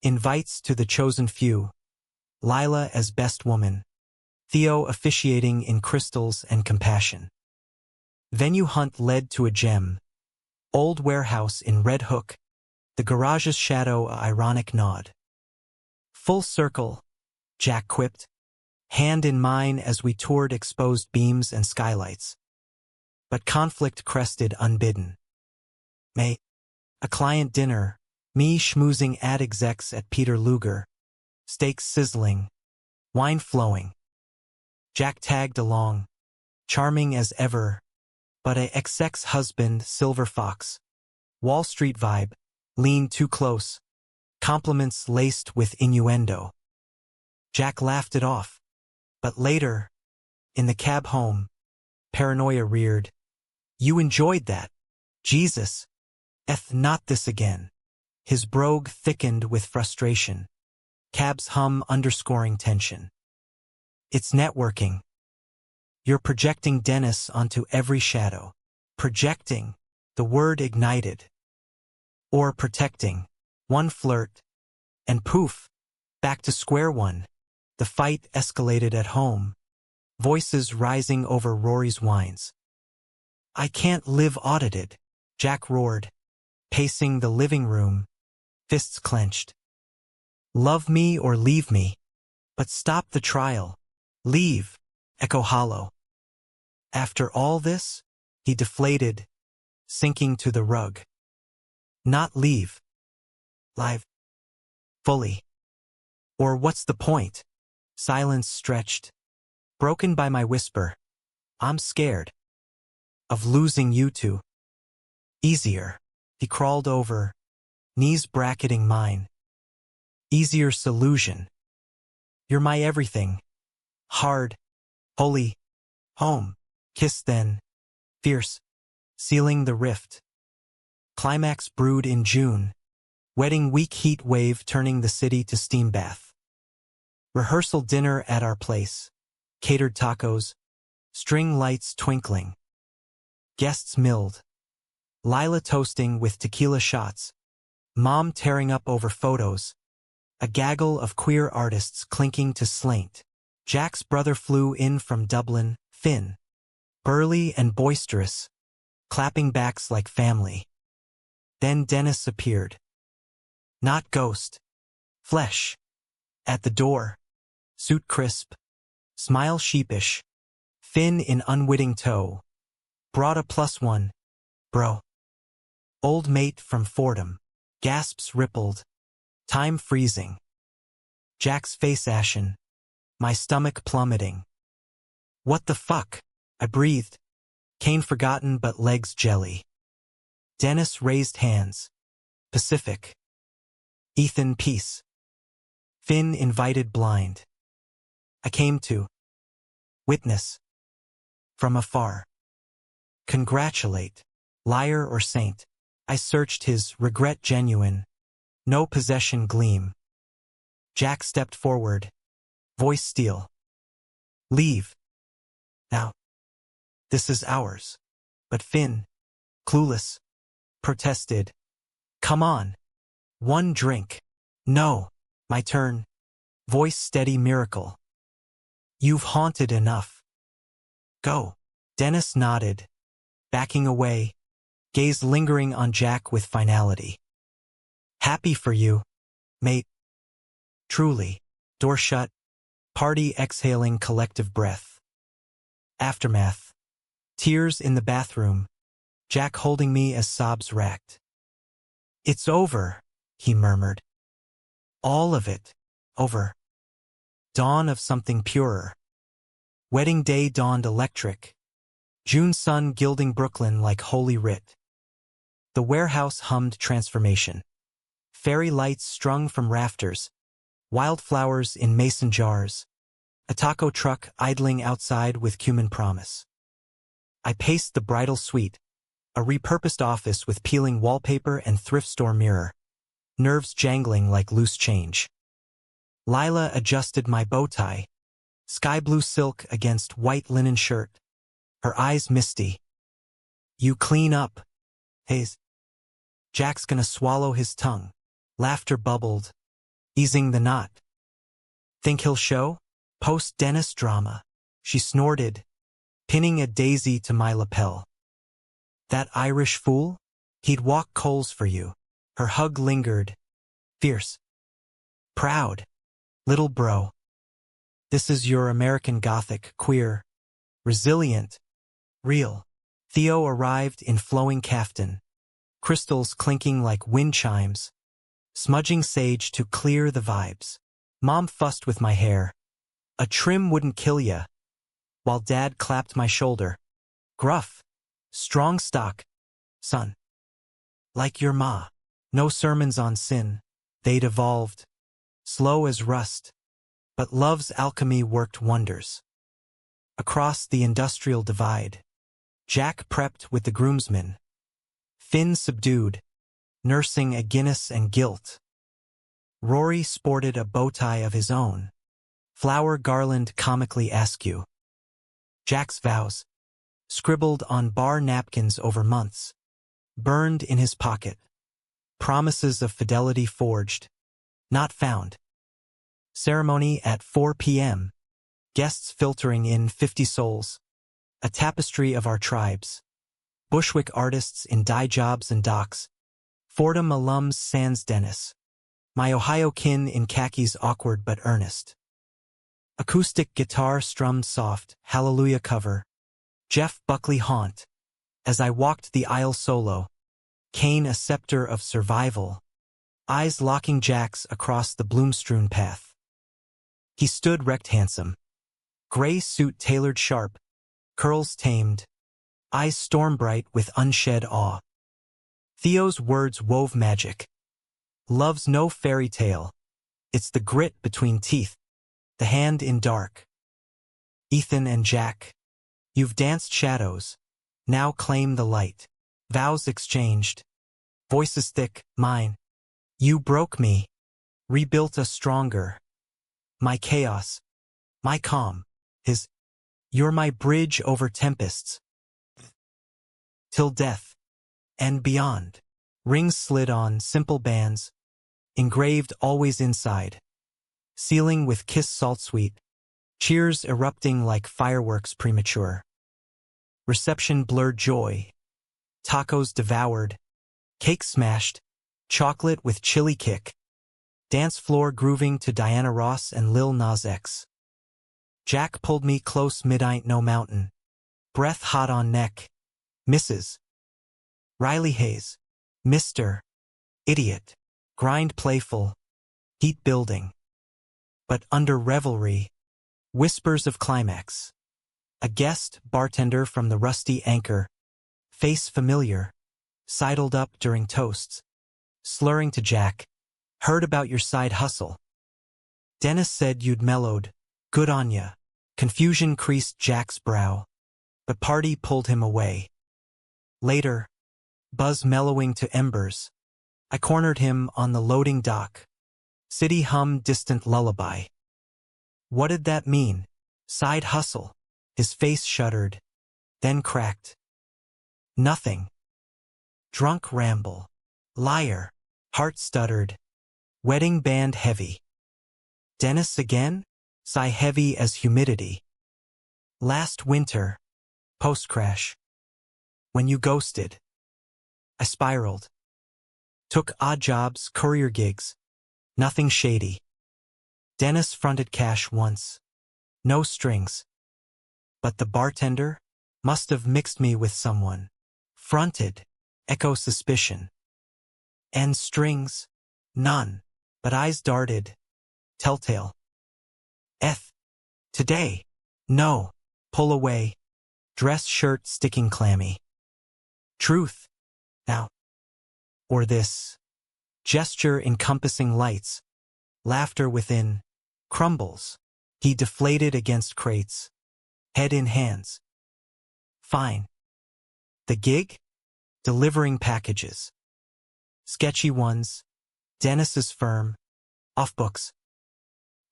Invites to the chosen few. Lila as best woman, Theo officiating in crystals and compassion. Venue hunt led to a gem, old warehouse in Red Hook, the garage's shadow a ironic nod. Full circle, Jack quipped, hand in mine as we toured exposed beams and skylights. But conflict crested unbidden. May, a client dinner, me schmoozing ad execs at Peter Luger, steaks sizzling, wine flowing. Jack tagged along, charming as ever, but a ex-husband, Silver Fox, Wall Street vibe, leaned too close, compliments laced with innuendo. Jack laughed it off, but later, in the cab home, paranoia reared. You enjoyed that. Jesus. Not this again. His brogue thickened with frustration. Cab's hum underscoring tension. It's networking. You're projecting Dennis onto every shadow. Projecting, the word ignited. Or protecting, one flirt, and poof, back to square one. The fight escalated at home, voices rising over Rory's whines. I can't live audited, Jack roared, pacing the living room, fists clenched. Love me or leave me, but stop the trial. Leave, echo hollow. After all this, he deflated, sinking to the rug. Not leave. Live. Fully. Or what's the point? Silence stretched, broken by my whisper. I'm scared. Of losing you two. Easier. He crawled over, knees bracketing mine. Easier solution. You're my everything. Hard. Holy. Home. Kiss then. Fierce. Sealing the rift. Climax brewed in June. Wedding week heat wave turning the city to steam bath. Rehearsal dinner at our place. Catered tacos. String lights twinkling. Guests milled. Lila toasting with tequila shots. Mom tearing up over photos. A gaggle of queer artists clinking to slaint. Jack's brother flew in from Dublin, Finn. Burly and boisterous. Clapping backs like family. Then Dennis appeared. Not ghost. Flesh. At the door. Suit crisp. Smile sheepish. Finn in unwitting tow. Brought a +1. Bro. Old mate from Fordham. Gasps rippled. Time freezing. Jack's face ashen. My stomach plummeting. What the fuck? I breathed. Cane forgotten but legs jelly. Dennis raised hands. Pacific. Ethan peace. Finn invited blind. I came to witness. From afar. Congratulate. Liar or saint. I searched his regret genuine. No possession gleam. Jack stepped forward. Voice steel. Leave. Now. This is ours. But Finn, clueless, protested. Come on. One drink. No. My turn. Voice steady miracle. You've haunted enough. Go. Dennis nodded, backing away, gaze lingering on Jack with finality. Happy for you, mate. Truly. Door shut, party exhaling collective breath. Aftermath. Tears in the bathroom, Jack holding me as sobs racked. It's over, he murmured. All of it. Over. Dawn of something purer. Wedding day dawned electric. June sun gilding Brooklyn like holy writ. The warehouse hummed transformation. Fairy lights strung from rafters. Wildflowers in mason jars. A taco truck idling outside with cumin promise. I paced the bridal suite, a repurposed office with peeling wallpaper and thrift store mirror. Nerves jangling like loose change. Lila adjusted my bow tie. Sky blue silk against white linen shirt. Her eyes misty. You clean up. Hayes. Jack's gonna swallow his tongue. Laughter bubbled, easing the knot. Think he'll show? Post-Dennis drama. She snorted, pinning a daisy to my lapel. That Irish fool? He'd walk coals for you. Her hug lingered. Fierce. Proud. Little bro. This is your American Gothic, queer, resilient, real. Theo arrived in flowing kaftan, crystals clinking like wind chimes, smudging sage to clear the vibes. Mom fussed with my hair. A trim wouldn't kill ya, while Dad clapped my shoulder. Gruff. Strong stock. Son. Like your ma. No sermons on sin. They'd evolved. Slow as rust. But love's alchemy worked wonders. Across the industrial divide, Jack prepped with the groomsmen. Finn subdued, nursing a Guinness and guilt. Rory sported a bow tie of his own. Flower garland comically askew. Jack's vows, scribbled on bar napkins over months, burned in his pocket. Promises of fidelity forged, not found. Ceremony at 4 p.m. Guests filtering in 50 souls. A tapestry of our tribes. Bushwick artists in dye jobs and docks. Fordham alums sans Dennis. My Ohio kin in khakis awkward but earnest. Acoustic guitar strummed soft, Hallelujah cover. Jeff Buckley haunt. As I walked the aisle solo. Cane a scepter of survival. Eyes locking Jack's across the bloom-strewn path. He stood wrecked handsome. Gray suit tailored sharp. Curls tamed. Eyes storm bright with unshed awe. Theo's words wove magic. Love's no fairy tale. It's the grit between teeth. The hand in dark. Ethan and Jack. You've danced shadows. Now claim the light. Vows exchanged. Voices thick, mine. You broke me. Rebuilt us stronger. My chaos. My calm. His. You're my bridge over tempests. Till death. And beyond. Rings slid on simple bands. Engraved always inside. Sealing with kiss salt sweet. Cheers erupting like fireworks premature. Reception blurred joy. Tacos devoured. Cake smashed. Chocolate with chili kick. Dance floor grooving to Diana Ross and Lil Nas X. Jack pulled me close mid-ain't no mountain. Breath hot on neck. Mrs. Riley Hayes. Mr. Idiot. Grind playful. Heat building. But under revelry. Whispers of climax. A guest bartender from the Rusty Anchor. Face familiar. Sidled up during toasts. Slurring to Jack. Heard about your side hustle. Dennis said you'd mellowed. Good on ya. Confusion creased Jack's brow. But party pulled him away. Later, buzz mellowing to embers. I cornered him on the loading dock. City hummed distant lullaby. What did that mean? Side hustle. His face shuddered. Then cracked. Nothing. Drunk ramble. Liar. Heart stuttered. Wedding band heavy. Dennis again? Sigh heavy as humidity. Last winter. Post-crash. When you ghosted. I spiraled. Took odd jobs, courier gigs. Nothing shady. Dennis fronted cash once. No strings. But the bartender must have mixed me with someone. Fronted. Echo suspicion. And strings? None. But eyes darted. Telltale. Today. No. Pull away. Dress shirt sticking clammy. Truth. Now. Or this. Gesture encompassing lights. Laughter within. Crumbles. He deflated against crates. Head in hands. Fine. The gig? Delivering packages. Sketchy ones. Dennis's firm. Off books.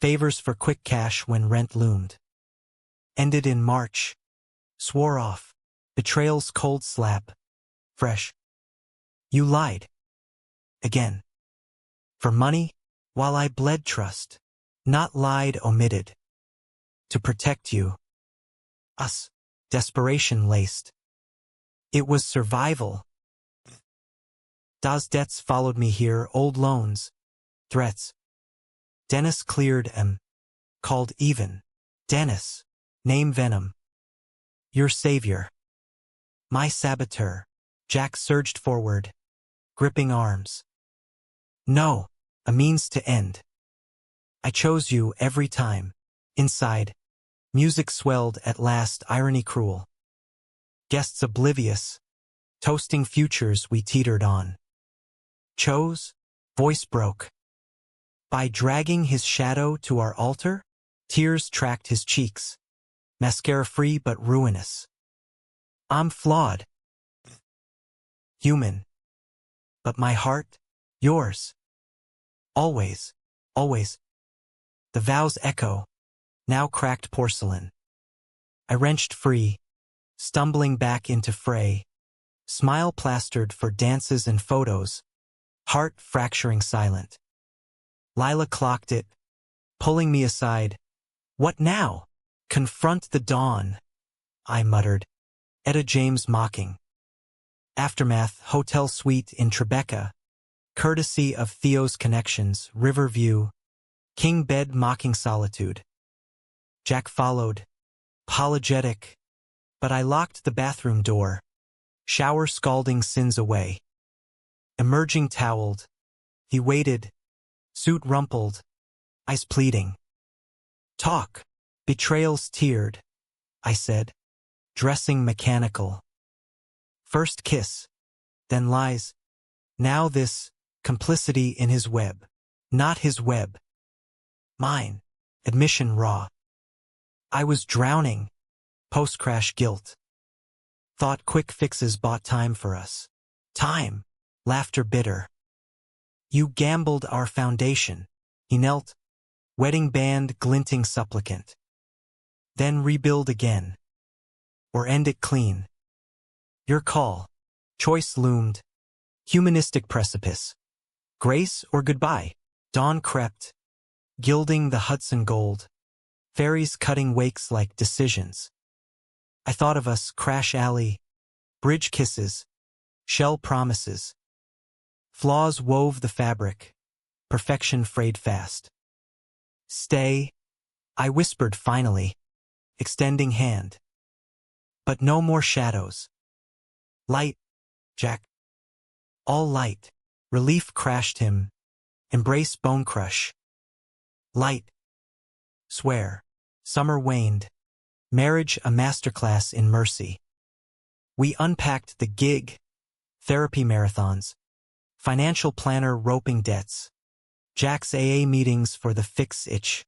Favors for quick cash when rent loomed. Ended in March. Swore off. Betrayal's cold slap. Fresh. You lied. Again. For money? While I bled trust. Not lied, omitted. To protect you. Us. Desperation laced. It was survival. Das debts followed me here, old loans. Threats. Dennis cleared called even. Dennis. Name Venom. Your savior. My saboteur. Jack surged forward, gripping arms. No, a means to end. I chose you every time. Inside, music swelled at last, irony cruel. Guests oblivious, toasting futures we teetered on. Chose? Voice broke. By dragging his shadow to our altar? Tears tracked his cheeks. Mascara-free but ruinous. I'm flawed. Human. But my heart? Yours. Always. Always. The vows echo. Now cracked porcelain. I wrenched free, stumbling back into fray. Smile plastered for dances and photos. Heart fracturing silent. Lila clocked it, pulling me aside. What now? Confront the dawn, I muttered. Etta James mocking. Aftermath, hotel suite in Tribeca. Courtesy of Theo's Connections, Riverview. King bed mocking solitude. Jack followed, apologetic, but I locked the bathroom door. Shower scalding sins away. Emerging toweled, he waited, suit rumpled, eyes pleading. Talk. Betrayals tiered, I said, dressing mechanical. First kiss, then lies. Now this, complicity in his web. Not his web. Mine, admission raw. I was drowning, post-crash guilt. Thought quick fixes bought time for us. Time, laughter bitter. You gambled our foundation, he knelt, wedding band glinting supplicant. Then rebuild again. Or end it clean. Your call. Choice loomed. Humanistic precipice. Grace or goodbye? Dawn crept, gilding the Hudson gold. Ferries cutting wakes like decisions. I thought of us, crash alley, bridge kisses, shell promises. Flaws wove the fabric, perfection frayed fast. Stay, I whispered finally, extending hand. But no more shadows. Light, Jack. All light. Relief crashed him. Embrace bone crush. Light. Swear. Summer waned. Marriage a masterclass in mercy. We unpacked the gig. Therapy marathons. Financial planner roping debts. Jack's AA meetings for the fix itch.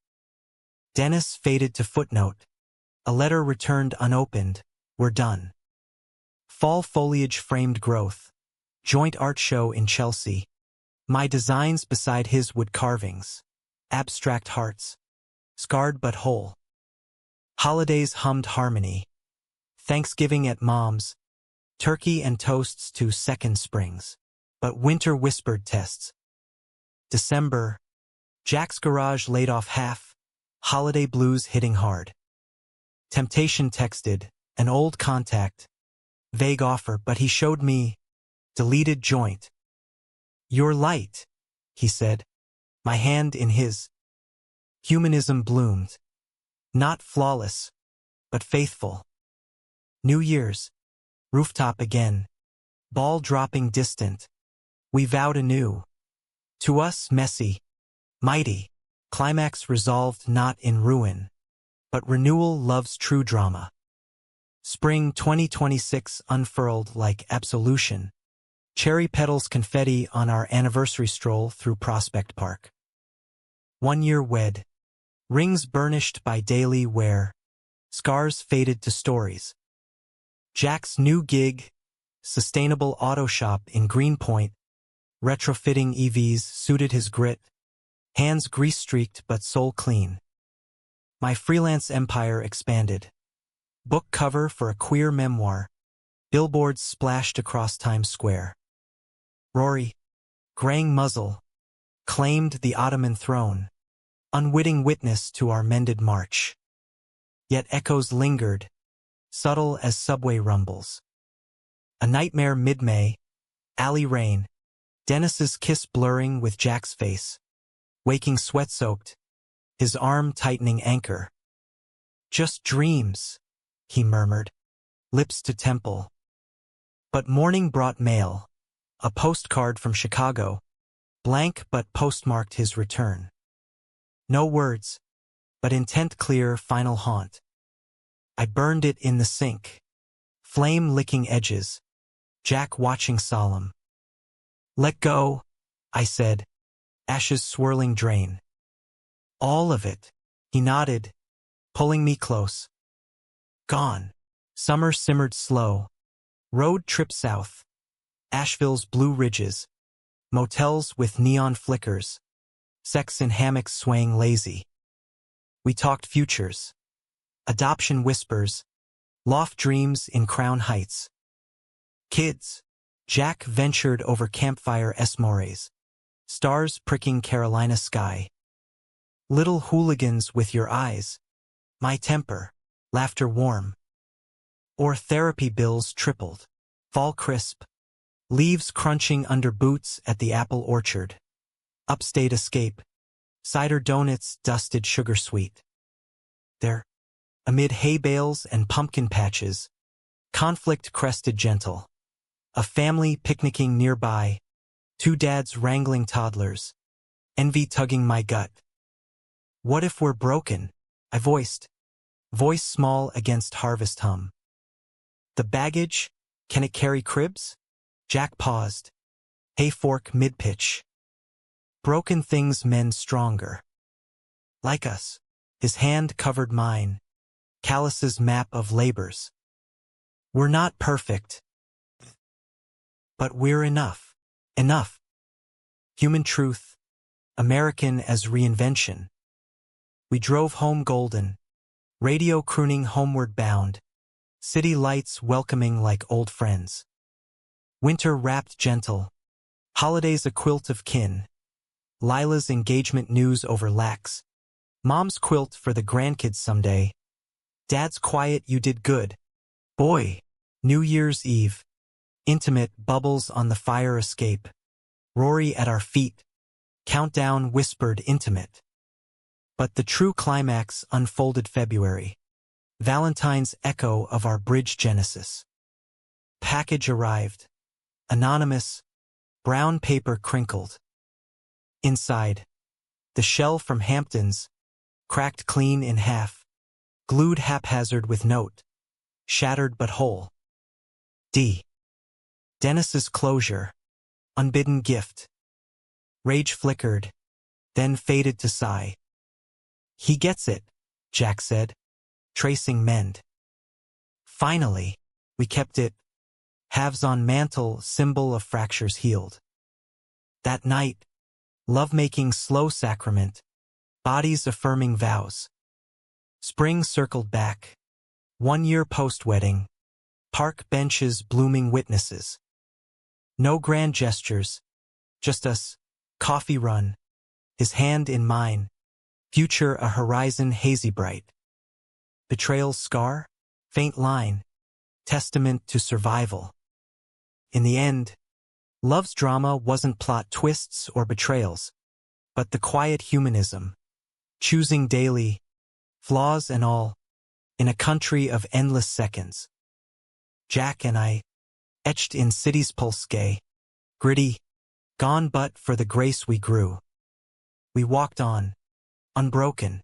Dennis faded to footnote. A letter returned unopened. We're done. Fall foliage framed growth. Joint art show in Chelsea. My designs beside his wood carvings. Abstract hearts. Scarred but whole. Holidays hummed harmony. Thanksgiving at Mom's. Turkey and toasts to Second Springs. But winter whispered tests. December. Jack's garage laid off half. Holiday blues hitting hard. Temptation texted, an old contact. Vague offer, but he showed me. Deleted joint. You're light, he said. My hand in his. Humanism bloomed. Not flawless, but faithful. New Year's. Rooftop again. Ball dropping distant. We vowed anew. To us messy. Mighty. Climax resolved not in ruin. But renewal loves true drama. Spring 2026 unfurled like absolution. Cherry petals confetti on our anniversary stroll through Prospect Park. 1 year wed. Rings burnished by daily wear. Scars faded to stories. Jack's new gig. Sustainable auto shop in Greenpoint. Retrofitting EVs suited his grit. Hands grease-streaked but soul clean. My freelance empire expanded. Book cover for a queer memoir. Billboards splashed across Times Square. Rory, graying muzzle, claimed the Ottoman throne. unwitting witness to our mended march. Yet echoes lingered, subtle as subway rumbles. A nightmare mid-May, alley rain, Dennis's kiss blurring with Jack's face, waking sweat-soaked, his arm tightening anchor. Just dreams, he murmured, lips to temple. But morning brought mail, a postcard from Chicago, blank but postmarked his return. No words, but intent clear, final haunt. I burned it in the sink, flame licking edges, Jack watching solemn. Let go, I said, ashes swirling drain. All of it, he nodded, pulling me close. Gone. Summer simmered slow. Road trip south. Asheville's blue ridges. Motels with neon flickers. Sex in hammocks swaying lazy. We talked futures. Adoption whispers. Loft dreams in Crown Heights. Kids. Jack ventured over campfire s'mores. Stars pricking Carolina sky. Little hooligans with your eyes. My temper. Laughter warm. Or therapy bills tripled. Fall crisp. Leaves crunching under boots at the apple orchard. Upstate escape. Cider donuts dusted sugar sweet. There, amid hay bales and pumpkin patches, conflict crested gentle. A family picnicking nearby, two dads wrangling toddlers, envy tugging my gut. What if we're broken? I voiced, voice small against harvest hum. The baggage, can it carry cribs? Jack paused, hay fork mid-pitch. Broken things mend stronger. Like us, his hand covered mine, Callus's map of labors. We're not perfect, but we're enough. Enough. Human truth, American as reinvention. We drove home golden, radio crooning homeward bound, city lights welcoming like old friends. Winter wrapped gentle, holidays a quilt of kin. Lila's engagement news over lax. Mom's quilt for the grandkids someday. Dad's quiet you did good. Boy, New Year's Eve. Intimate bubbles on the fire escape. Rory at our feet. Countdown whispered intimate. But the true climax unfolded February. Valentine's echo of our bridge genesis. Package arrived. Anonymous. Brown paper crinkled. Inside. The shell from Hamptons. Cracked clean in half. Glued haphazard with note. Shattered but whole. D. Dennis's closure. Unbidden gift. Rage flickered. Then faded to sigh. He gets it, Jack said, tracing mend. Finally, we kept it. Halves on mantle, symbol of fractures healed. That night, lovemaking slow sacrament, bodies affirming vows. Spring circled back. 1 year post-wedding, park benches blooming witnesses. No grand gestures, just us, coffee run, his hand in mine, future a horizon hazy bright. Betrayal's scar, faint line, testament to survival. In the end, love's drama wasn't plot twists or betrayals, but the quiet humanism, choosing daily, flaws and all, in a country of endless seconds. Jack and I, etched in city's pulse gay, gritty, gone but for the grace we grew. We walked on, unbroken,